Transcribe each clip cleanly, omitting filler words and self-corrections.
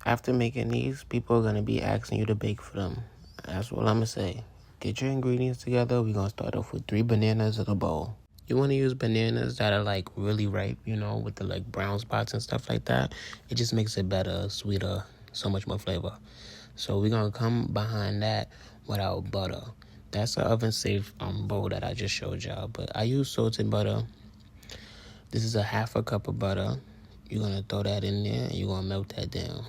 After making these, people are going to be asking you to bake for them. That's what I'm going to say. Get your ingredients together. We're going to start off with 3 bananas in a bowl. You want to use bananas that are like really ripe, you know, with the like brown spots and stuff like that. It just makes it better, sweeter, so much more flavor. So we're going to come behind that with our butter. That's an oven safe bowl that I just showed y'all. But I use salted butter. This is a 1/2 cup of butter. You're going to throw that in there and you're going to melt that down.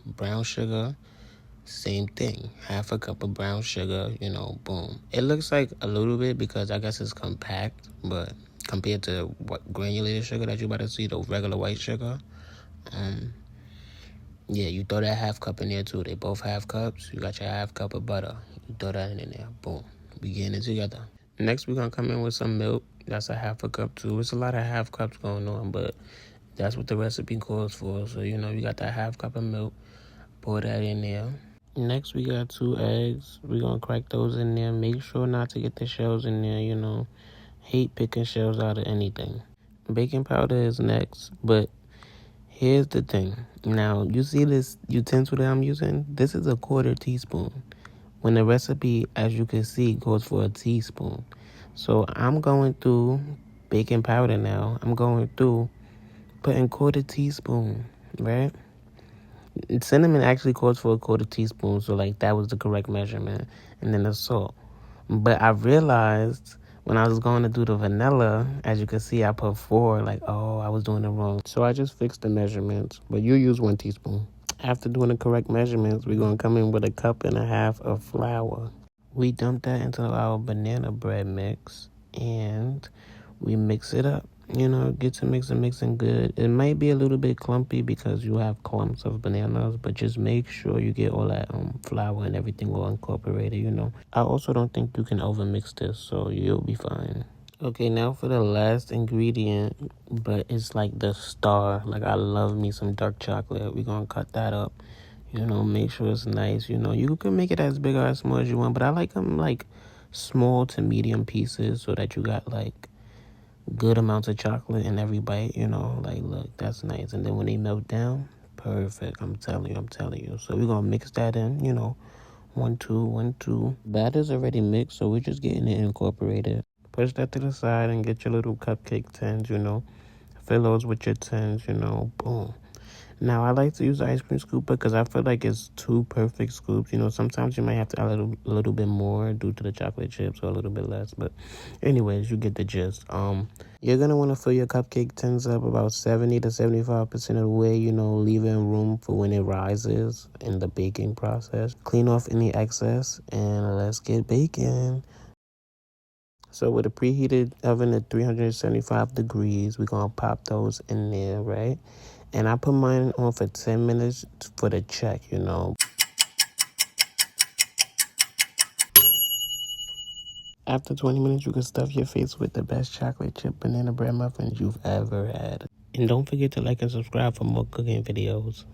Brown sugar, same thing. 1/2 cup of brown sugar, you know, boom. It looks like a little bit because I guess it's compact, but compared to what granulated sugar that you about to see, the regular white sugar, yeah, you throw that 1/2 cup in there too. They both 1/2 cups. You got your 1/2 cup of butter. You throw that in there, boom. We getting it together. Next, we're gonna come in with some milk. That's a 1/2 cup too. It's a lot of 1/2 cups going on, but that's what the recipe calls for. So, you know, you got that 1/2 cup of milk. Pour that in there. Next, we got 2 eggs. We're going to crack those in there. Make sure not to get the shells in there, you know. Hate picking shells out of anything. Baking powder is next, but here's the thing. Now, you see this utensil that I'm using? This is a 1/4 teaspoon. When the recipe, as you can see, goes for a teaspoon. So I'm going through baking powder now. I'm going through putting 1/4 teaspoon, right? Cinnamon actually calls for a 1/4 teaspoon, so like that was the correct measurement. And then the salt. But I realized when I was going to do the vanilla, as you can see, I put 4. Like, oh, I was doing it wrong. So I just fixed the measurements. But you use 1 teaspoon. After doing the correct measurements, we're going to come in with 1.5 cups of flour. We dump that into our banana bread mix, and we mix it up. You know, get to mixing good. It might be a little bit clumpy because you have clumps of bananas, but just make sure you get all that flour and everything all incorporated, you know. I also don't think you can overmix this, so you'll be fine. Okay, now for the last ingredient, but it's like the star. Like, I love me some dark chocolate. We're going to cut that up. You know, make sure it's nice. You know, you can make it as big or as small as you want, but I like them like small to medium pieces so that you got like good amounts of chocolate in every bite, you know. Like, look, that's nice. And then when they melt down, perfect. I'm telling you. So we're going to mix that in, you know. 1, 2, 1, 2. Batter's already mixed, so we're just getting it incorporated. Push that to the side and get your little cupcake tins, you know. Fill those with your tins, you know. Boom. Now, I like to use the ice cream scooper because I feel like it's 2 perfect scoops. You know, sometimes you might have to add a little bit more due to the chocolate chips or a little bit less. But anyways, you get the gist. You're going to want to fill your cupcake tins up about 70 to 75% of the way, you know, leaving room for when it rises in the baking process. Clean off any excess and let's get baking. So with a preheated oven at 375 degrees, we're going to pop those in there, right? And I put mine on for 10 minutes for the check, you know. After 20 minutes, you can stuff your face with the best chocolate chip banana bread muffins you've ever had. And don't forget to like and subscribe for more cooking videos.